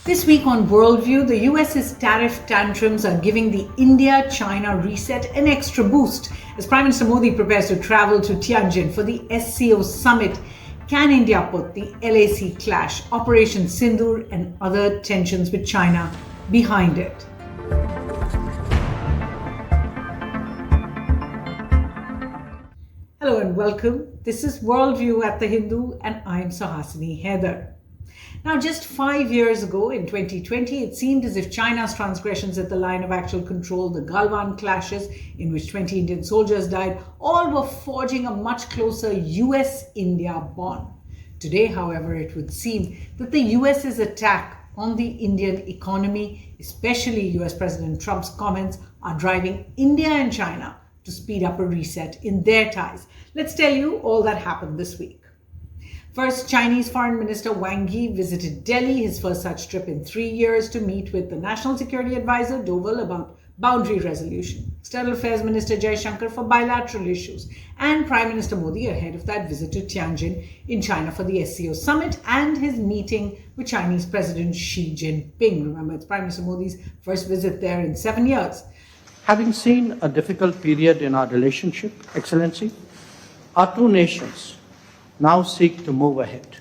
This week on Worldview, the US's tariff tantrums are giving the India-China reset an extra boost as Prime Minister Modi prepares to travel to Tianjin for the SCO summit. Can India put the LAC clash, Operation Sindoor and other tensions with China behind it? Hello and welcome. This is Worldview at The Hindu and I'm Sahasini Haider. Now, just 5 years ago, in 2020, it seemed as if China's transgressions at the line of actual control, the Galwan clashes in which 20 Indian soldiers died, all were forging a much closer US-India bond. Today, however, it would seem that the US's attack on the Indian economy, especially US President Trump's comments, are driving India and China to speed up a reset in their ties. Let's tell you all that happened this week. First, Chinese Foreign Minister Wang Yi visited Delhi, his first such trip in 3 years, to meet with the National Security Advisor Doval about boundary resolution, External Affairs Minister Jaishankar for bilateral issues, and Prime Minister Modi ahead of that visit to Tianjin in China for the SCO summit and his meeting with Chinese President Xi Jinping. Remember, it's Prime Minister Modi's first visit there in 7 years. Having seen a difficult period in our relationship, Excellency, our two nations now seek to move ahead.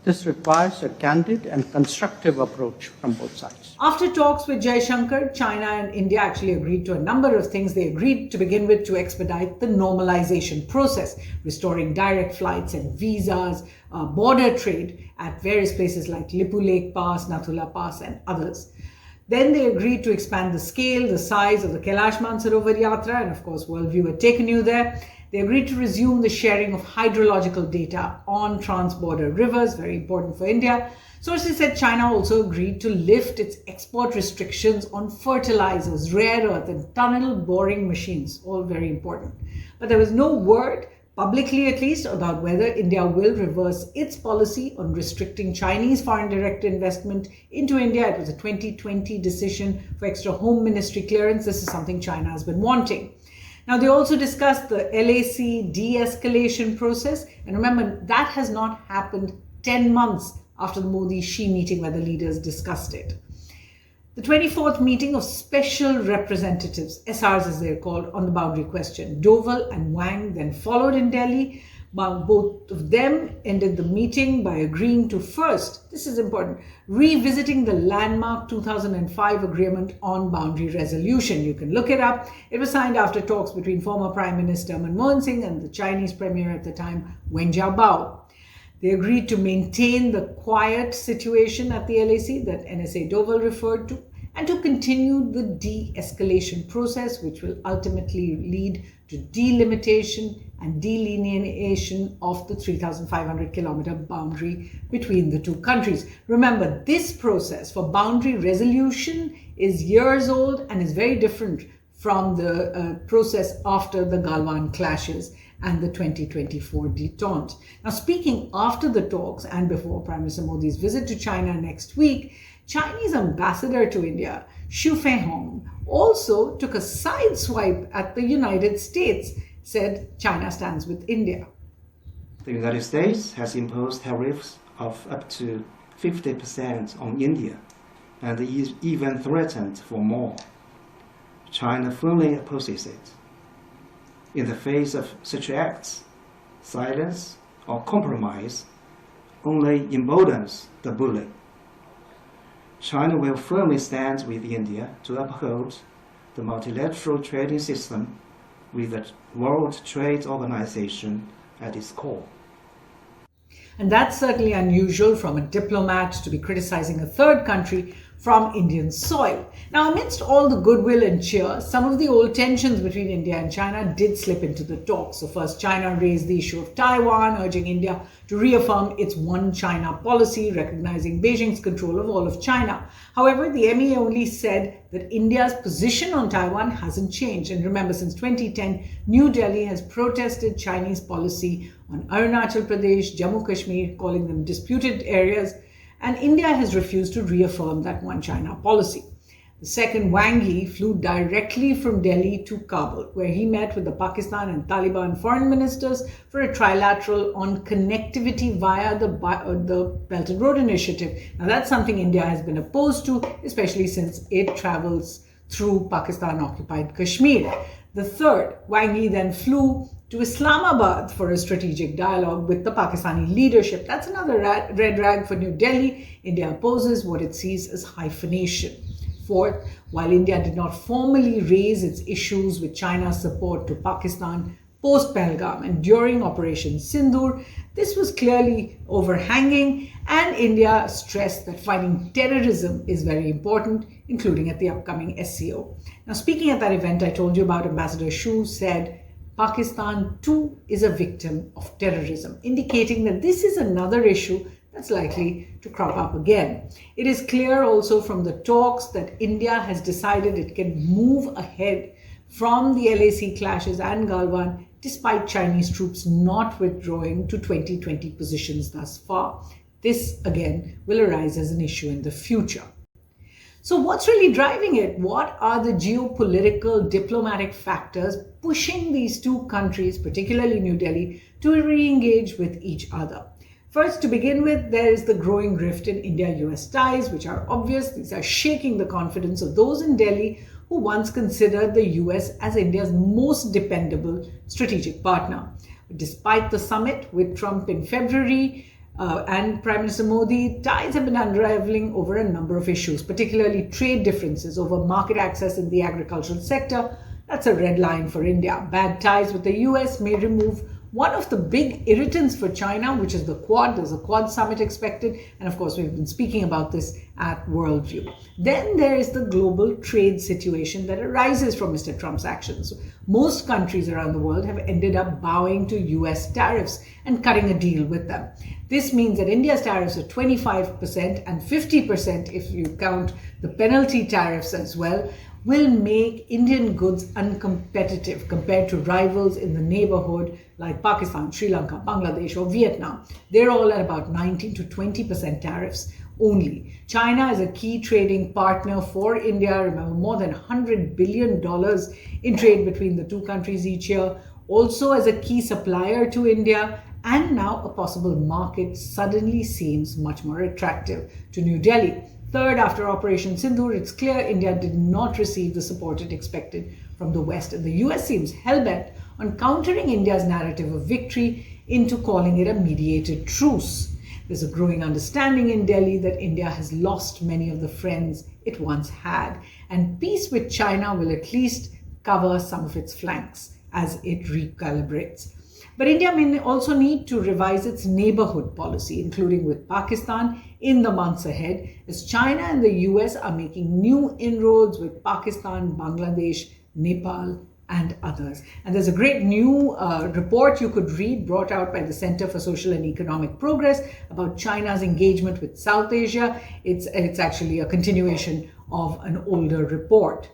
This requires a candid and constructive approach from both sides. After talks with Jaishankar, China and India actually agreed to a number of things. They agreed to begin with to expedite the normalization process, restoring direct flights and visas, border trade at various places like Lipu Lake Pass, Nathula Pass and others. Then they agreed to expand the scale, the size of the Kailash Mansarovar Yatra, and of course Worldview had taken you there. They agreed to resume the sharing of hydrological data on trans-border rivers, very important for India. Sources said China also agreed to lift its export restrictions on fertilizers, rare earth and tunnel boring machines, all very important. But there was no word, publicly at least, about whether India will reverse its policy on restricting Chinese foreign direct investment into India. It was a 2020 decision for extra home ministry clearance. This is something China has been wanting. Now, they also discussed the LAC de-escalation process. And remember, that has not happened 10 months after the Modi-Xi meeting where the leaders discussed it. The 24th meeting of special representatives, SRs as they're called, on the boundary question. Doval and Wang then followed in Delhi. Both of them ended the meeting by agreeing to first, this is important, revisiting the landmark 2005 agreement on boundary resolution. You can look it up. It was signed after talks between former Prime Minister Manmohan Singh and the Chinese Premier at the time, Wen Jiabao. They agreed to maintain the quiet situation at the LAC that NSA Doval referred to and to continue the de-escalation process, which will ultimately lead to delimitation and delineation of the 3,500 kilometer boundary between the two countries. Remember, this process for boundary resolution is years old and is very different from the process after the Galwan clashes and the 2024 detente. Now, speaking after the talks and before Prime Minister Modi's visit to China next week, Chinese ambassador to India, Xu Feihong, also took a side swipe at the United States, said China stands with India. The United States has imposed tariffs of up to 50% on India and even threatened for more. China firmly opposes it. In the face of such acts, silence or compromise only emboldens the bully. China will firmly stand with India to uphold the multilateral trading system with the World Trade Organization at its core. And that's certainly unusual from a diplomat to be criticizing a third country from Indian soil. Now, amidst all the goodwill and cheer, some of the old tensions between India and China did slip into the talks. So first, China raised the issue of Taiwan, urging India to reaffirm its one China policy, recognizing Beijing's control of all of China. However, the MEA only said that India's position on Taiwan hasn't changed. And remember, since 2010, New Delhi has protested Chinese policy on Arunachal Pradesh, Jammu Kashmir, calling them disputed areas, and India has refused to reaffirm that one China policy. The second, Wang Yi, flew directly from Delhi to Kabul, where he met with the Pakistan and Taliban foreign ministers for a trilateral on connectivity via the Belt and Road Initiative. Now, that's something India has been opposed to, especially since it travels through Pakistan-occupied Kashmir. The third, Wang Yi then flew to Islamabad for a strategic dialogue with the Pakistani leadership. That's another red rag for New Delhi. India opposes what it sees as hyphenation. Fourth, while India did not formally raise its issues with China's support to Pakistan post-Pahalgam and during Operation Sindoor, this was clearly overhanging, and India stressed that fighting terrorism is very important, including at the upcoming SCO. Now, speaking at that event I told you about, Ambassador Xu said, Pakistan too is a victim of terrorism, indicating that this is another issue that's likely to crop up again. It is clear also from the talks that India has decided it can move ahead from the LAC clashes and Galwan despite Chinese troops not withdrawing to 2020 positions thus far. This again will arise as an issue in the future. So what's really driving it? What are the geopolitical diplomatic factors pushing these two countries, particularly New Delhi, to re-engage with each other? First, to begin with, there is the growing rift in India-US ties, which are obvious. These are shaking the confidence of those in Delhi who once considered the US as India's most dependable strategic partner. Despite the summit with Trump in February and Prime Minister Modi, ties have been unraveling over a number of issues, particularly trade differences over market access in the agricultural sector. That's a red line for India. Bad ties with the US may remove one of the big irritants for China, which is the Quad. There's a Quad summit expected. And of course, we've been speaking about this at Worldview. Then there is the global trade situation that arises from Mr. Trump's actions. Most countries around the world have ended up bowing to US tariffs and cutting a deal with them. This means that India's tariffs are 25% and 50% if you count the penalty tariffs as well, will make Indian goods uncompetitive compared to rivals in the neighborhood like Pakistan, Sri Lanka, Bangladesh, or Vietnam. They're all at about 19 to 20% tariffs only. China is a key trading partner for India. Remember, more than $100 billion in trade between the two countries each year. Also as a key supplier to India, and now a possible market suddenly seems much more attractive to New Delhi. Third, after Operation Sindoor, it's clear India did not receive the support it expected from the West, and the US seems hell-bent on countering India's narrative of victory into calling it a mediated truce. There's a growing understanding in Delhi that India has lost many of the friends it once had, and peace with China will at least cover some of its flanks as it recalibrates. But India may also need to revise its neighborhood policy, including with Pakistan, in the months ahead, as China and the US are making new inroads with Pakistan, Bangladesh, Nepal, and others. And there's a great new report you could read brought out by the Center for Social and Economic Progress about China's engagement with South Asia. It's actually a continuation of an older report.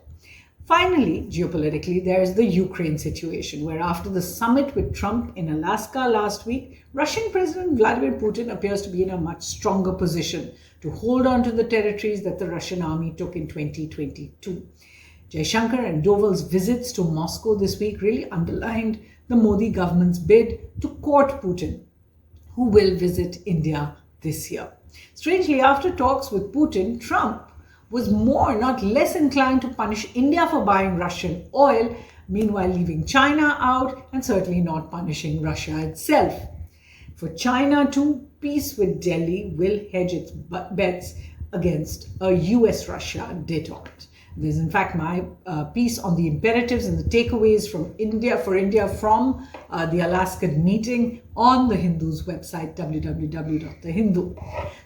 Finally, geopolitically, there's the Ukraine situation, where after the summit with Trump in Alaska last week, Russian President Vladimir Putin appears to be in a much stronger position to hold on to the territories that the Russian army took in 2022. Jaishankar and Doval's visits to Moscow this week really underlined the Modi government's bid to court Putin, who will visit India this year. Strangely, after talks with Putin, Trump was more, not less inclined to punish India for buying Russian oil, meanwhile leaving China out and certainly not punishing Russia itself. For China too, peace with Delhi will hedge its bets against a US-Russia détente. There's in fact my piece on the imperatives and the takeaways from India from the Alaskan meeting on the Hindu's website, www.thehindu.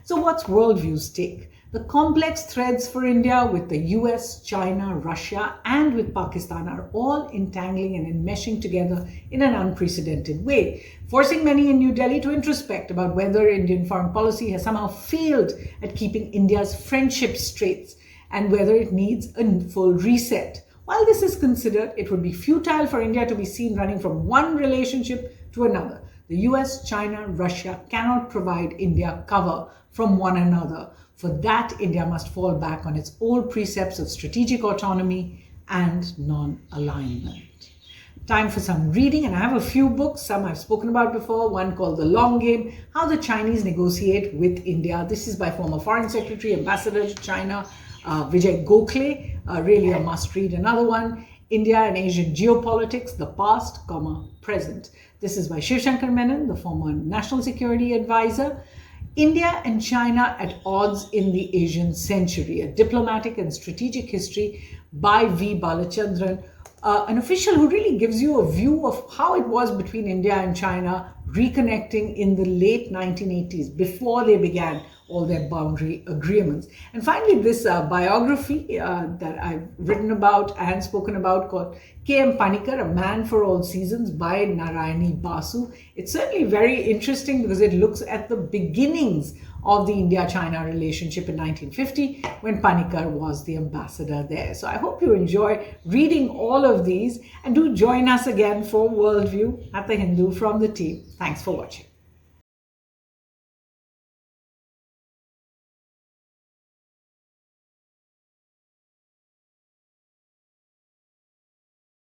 So what's Worldview's take? The complex threads for India with the US, China, Russia, and with Pakistan are all entangling and enmeshing together in an unprecedented way, forcing many in New Delhi to introspect about whether Indian foreign policy has somehow failed at keeping India's friendship straight and whether it needs a full reset. While this is considered, it would be futile for India to be seen running from one relationship to another. The US, China, Russia cannot provide India cover from one another For that, India must fall back on its old precepts of strategic autonomy and non-alignment. Time for some reading, and I have a few books, some I've spoken about before. One called The Long Game, How the Chinese Negotiate with India. This is by former Foreign Secretary, Ambassador to China, Vijay Gokhale, really a must read. Another one, India and Asian Geopolitics, the Past, Present. This is by Shiv Shankar Menon, the former National Security Advisor. India and China at Odds in the Asian Century, a Diplomatic and Strategic History by V. Balachandran, an official who really gives you a view of how it was between India and China reconnecting in the late 1980s, before they began all their boundary agreements. And finally, this biography that I've written about and spoken about called K.M. Panikkar, A Man for All Seasons by Narayani Basu. It's certainly very interesting because it looks at the beginnings of the India-China relationship in 1950 when Panikkar was the ambassador there. So I hope you enjoy reading all of these, and do join us again for Worldview at The Hindu from the team. Thanks for watching.